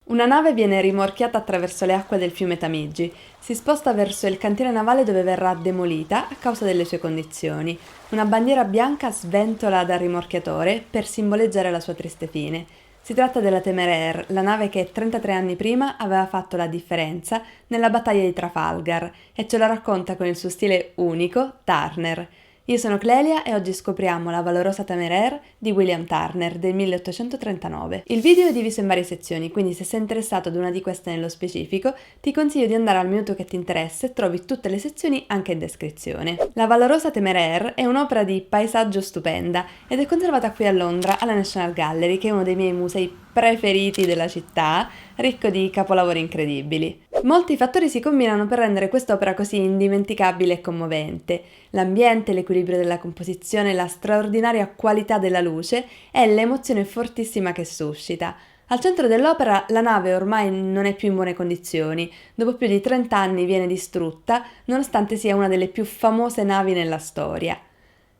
Una nave viene rimorchiata attraverso le acque del fiume Tamigi. Si sposta verso il cantiere navale dove verrà demolita a causa delle sue condizioni. Una bandiera bianca sventola dal rimorchiatore per simboleggiare la sua triste fine. Si tratta della Temeraire, la nave che 33 anni prima aveva fatto la differenza nella battaglia di Trafalgar, e ce la racconta con il suo stile unico Turner. Io sono Clelia e oggi scopriamo la valorosa Temeraire di William Turner del 1839. Il video è diviso in varie sezioni, quindi se sei interessato ad una di queste nello specifico, ti consiglio di andare al minuto che ti interessa e trovi tutte le sezioni anche in descrizione. La valorosa Temeraire è un'opera di paesaggio stupenda ed è conservata qui a Londra alla National Gallery, che è uno dei miei musei preferiti della città, ricco di capolavori incredibili. Molti fattori si combinano per rendere quest'opera così indimenticabile e commovente. L'ambiente, l'equilibrio della composizione, la straordinaria qualità della luce e l'emozione fortissima che suscita. Al centro dell'opera la nave ormai non è più in buone condizioni, dopo più di 30 anni viene distrutta, nonostante sia una delle più famose navi nella storia.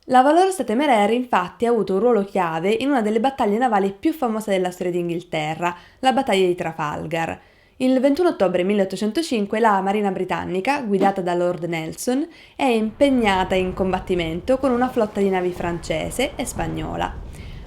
La valorosa Temeraire infatti ha avuto un ruolo chiave in una delle battaglie navali più famose della storia d'Inghilterra, la battaglia di Trafalgar. Il 21 ottobre 1805 la Marina britannica, guidata da Lord Nelson, è impegnata in combattimento con una flotta di navi francese e spagnola,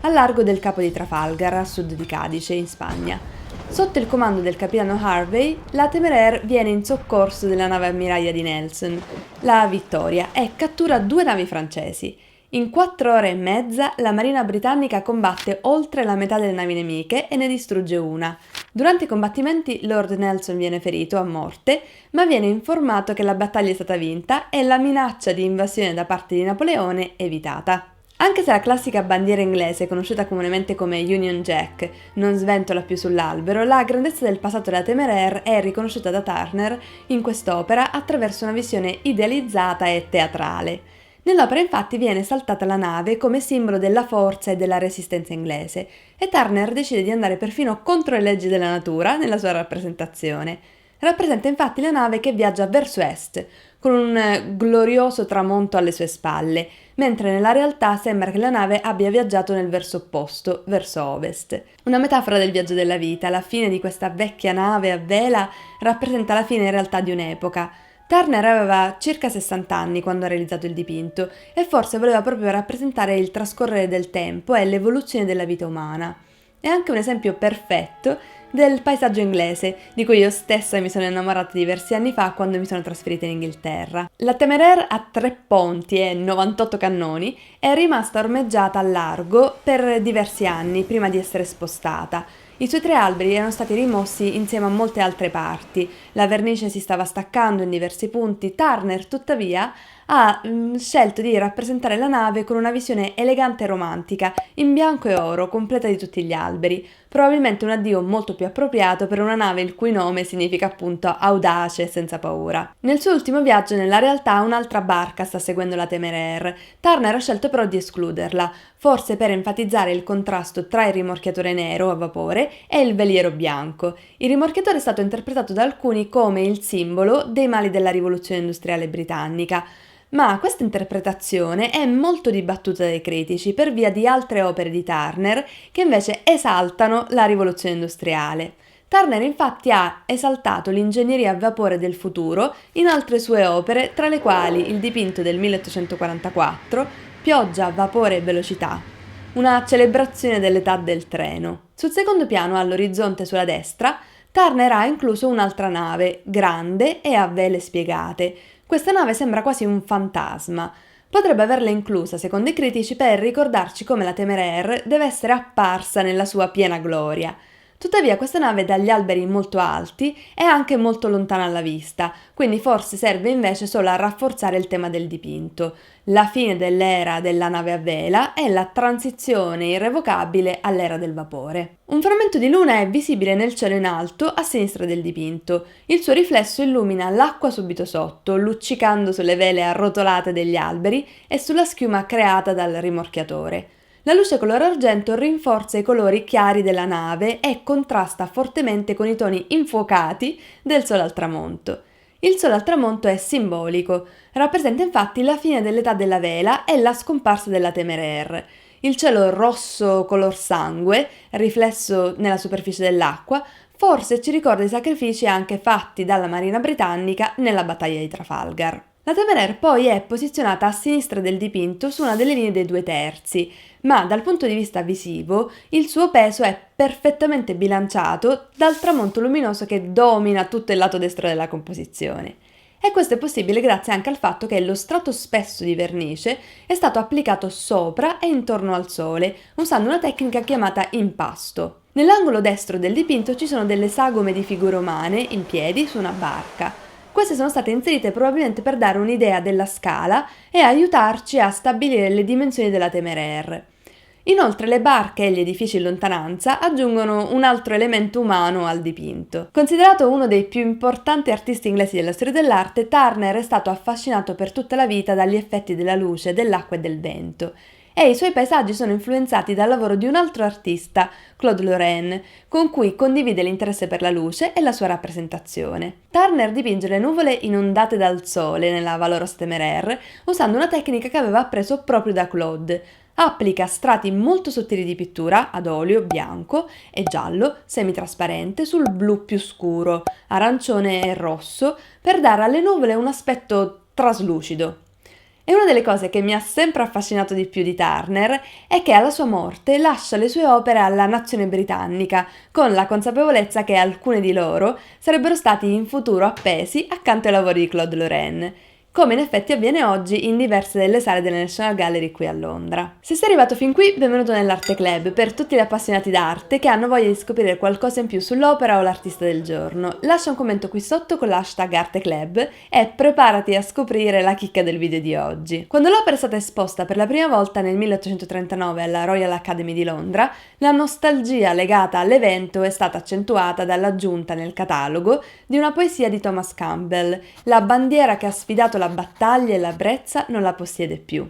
al largo del Capo di Trafalgar, a sud di Cadice, in Spagna. Sotto il comando del capitano Harvey, la Temeraire viene in soccorso della nave ammiraglia di Nelson, la Vittoria, e cattura 2 navi francesi. In 4 ore e mezza la Marina britannica combatte oltre la metà delle navi nemiche e ne distrugge una. Durante i combattimenti Lord Nelson viene ferito a morte, ma viene informato che la battaglia è stata vinta e la minaccia di invasione da parte di Napoleone evitata. Anche se la classica bandiera inglese, conosciuta comunemente come Union Jack, non sventola più sull'albero, la grandezza del passato della Temeraire è riconosciuta da Turner in quest'opera attraverso una visione idealizzata e teatrale. Nell'opera infatti viene esaltata la nave come simbolo della forza e della resistenza inglese, e Turner decide di andare perfino contro le leggi della natura nella sua rappresentazione. Rappresenta infatti la nave che viaggia verso est, con un glorioso tramonto alle sue spalle, mentre nella realtà sembra che la nave abbia viaggiato nel verso opposto, verso ovest. Una metafora del viaggio della vita, la fine di questa vecchia nave a vela rappresenta la fine in realtà di un'epoca. Turner aveva circa 60 anni quando ha realizzato il dipinto e forse voleva proprio rappresentare il trascorrere del tempo e l'evoluzione della vita umana. È anche un esempio perfetto del paesaggio inglese, di cui io stessa mi sono innamorata diversi anni fa quando mi sono trasferita in Inghilterra. La Temeraire ha 3 ponti e 98 cannoni, è rimasta ormeggiata a largo per diversi anni prima di essere spostata. I suoi 3 alberi erano stati rimossi insieme a molte altre parti, la vernice si stava staccando in diversi punti. Turner, tuttavia, ha scelto di rappresentare la nave con una visione elegante e romantica, in bianco e oro, completa di tutti gli alberi, probabilmente un addio molto più appropriato per una nave il cui nome significa appunto audace e senza paura. Nel suo ultimo viaggio nella realtà un'altra barca sta seguendo la Temeraire. Turner ha scelto però di escluderla, forse per enfatizzare il contrasto tra il rimorchiatore nero a vapore e il veliero bianco. Il rimorchiatore è stato interpretato da alcuni come il simbolo dei mali della rivoluzione industriale britannica, ma questa interpretazione è molto dibattuta dai critici per via di altre opere di Turner che invece esaltano la rivoluzione industriale. Turner infatti ha esaltato l'ingegneria a vapore del futuro in altre sue opere, tra le quali il dipinto del 1844, Pioggia, vapore e velocità, una celebrazione dell'età del treno. Sul secondo piano, all'orizzonte sulla destra, Turner ha incluso un'altra nave, grande e a vele spiegate. Questa nave sembra quasi un fantasma. Potrebbe averla inclusa, secondo i critici, per ricordarci come la Temeraire deve essere apparsa nella sua piena gloria. Tuttavia questa nave dagli alberi molto alti è anche molto lontana alla vista, quindi forse serve invece solo a rafforzare il tema del dipinto, la fine dell'era della nave a vela e la transizione irrevocabile all'era del vapore. Un frammento di luna è visibile nel cielo in alto a sinistra del dipinto. Il suo riflesso illumina l'acqua subito sotto, luccicando sulle vele arrotolate degli alberi e sulla schiuma creata dal rimorchiatore. La luce color argento rinforza i colori chiari della nave e contrasta fortemente con i toni infuocati del sole al tramonto. Il sole al tramonto è simbolico, rappresenta infatti la fine dell'età della vela e la scomparsa della Temeraire. Il cielo rosso color sangue, riflesso nella superficie dell'acqua, forse ci ricorda i sacrifici anche fatti dalla Marina britannica nella battaglia di Trafalgar. La Temeraire poi è posizionata a sinistra del dipinto su una delle linee dei 2/3, ma dal punto di vista visivo il suo peso è perfettamente bilanciato dal tramonto luminoso che domina tutto il lato destro della composizione. E questo è possibile grazie anche al fatto che lo strato spesso di vernice è stato applicato sopra e intorno al sole, usando una tecnica chiamata impasto. Nell'angolo destro del dipinto ci sono delle sagome di figure umane in piedi su una barca. Queste sono state inserite probabilmente per dare un'idea della scala e aiutarci a stabilire le dimensioni della Temeraire. Inoltre le barche e gli edifici in lontananza aggiungono un altro elemento umano al dipinto. Considerato uno dei più importanti artisti inglesi della storia dell'arte, Turner è stato affascinato per tutta la vita dagli effetti della luce, dell'acqua e del vento. E i suoi paesaggi sono influenzati dal lavoro di un altro artista, Claude Lorrain, con cui condivide l'interesse per la luce e la sua rappresentazione. Turner dipinge le nuvole inondate dal sole nella Valorous Temeraire usando una tecnica che aveva appreso proprio da Claude. Applica strati molto sottili di pittura ad olio bianco e giallo semitrasparente sul blu più scuro, arancione e rosso, per dare alle nuvole un aspetto traslucido. E una delle cose che mi ha sempre affascinato di più di Turner è che alla sua morte lascia le sue opere alla nazione britannica, con la consapevolezza che alcune di loro sarebbero stati in futuro appesi accanto ai lavori di Claude Lorrain, come in effetti avviene oggi in diverse delle sale della National Gallery qui a Londra. Se sei arrivato fin qui, benvenuto nell'Arte Club, per tutti gli appassionati d'arte che hanno voglia di scoprire qualcosa in più sull'opera o l'artista del giorno. Lascia un commento qui sotto con l'hashtag Arte Club e preparati a scoprire la chicca del video di oggi. Quando l'opera è stata esposta per la prima volta nel 1839 alla Royal Academy di Londra, la nostalgia legata all'evento è stata accentuata dall'aggiunta nel catalogo di una poesia di Thomas Campbell, La bandiera che ha sfidato la battaglia e la brezza non la possiede più.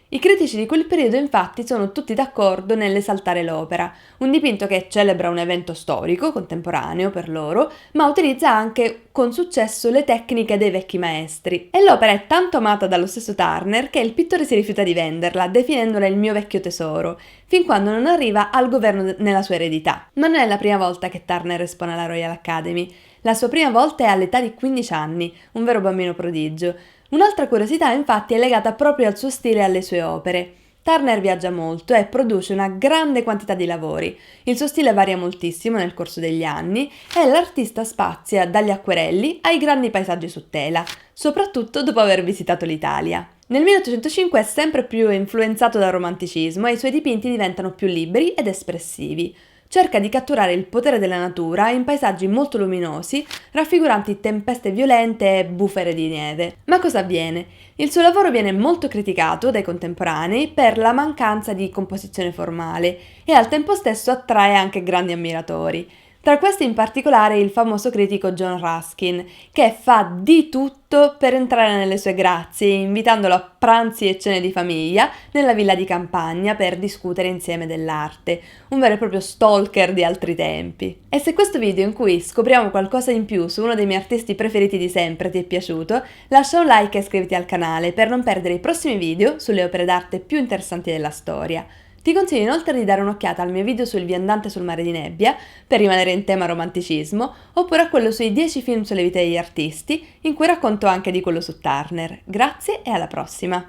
I critici di quel periodo infatti sono tutti d'accordo nell'esaltare l'opera, un dipinto che celebra un evento storico, contemporaneo per loro, ma utilizza anche con successo le tecniche dei vecchi maestri. E l'opera è tanto amata dallo stesso Turner che il pittore si rifiuta di venderla, definendola il mio vecchio tesoro, fin quando non arriva al governo nella sua eredità. Ma non è la prima volta che Turner espone alla Royal Academy. La sua prima volta è all'età di 15 anni, un vero bambino prodigio. Un'altra curiosità infatti è legata proprio al suo stile e alle sue opere. Turner viaggia molto e produce una grande quantità di lavori. Il suo stile varia moltissimo nel corso degli anni e l'artista spazia dagli acquerelli ai grandi paesaggi su tela, soprattutto dopo aver visitato l'Italia. Nel 1805 è sempre più influenzato dal romanticismo e i suoi dipinti diventano più liberi ed espressivi. Cerca di catturare il potere della natura in paesaggi molto luminosi, raffiguranti tempeste violente e bufere di neve. Ma cosa avviene? Il suo lavoro viene molto criticato dai contemporanei per la mancanza di composizione formale e al tempo stesso attrae anche grandi ammiratori. Tra questi in particolare il famoso critico John Ruskin, che fa di tutto per entrare nelle sue grazie, invitandolo a pranzi e cene di famiglia nella villa di campagna per discutere insieme dell'arte, un vero e proprio stalker di altri tempi. E se questo video in cui scopriamo qualcosa in più su uno dei miei artisti preferiti di sempre ti è piaciuto, lascia un like e iscriviti al canale per non perdere i prossimi video sulle opere d'arte più interessanti della storia. Ti consiglio inoltre di dare un'occhiata al mio video sul viandante sul mare di nebbia, per rimanere in tema romanticismo, oppure a quello sui 10 film sulle vite degli artisti, in cui racconto anche di quello su Turner. Grazie e alla prossima!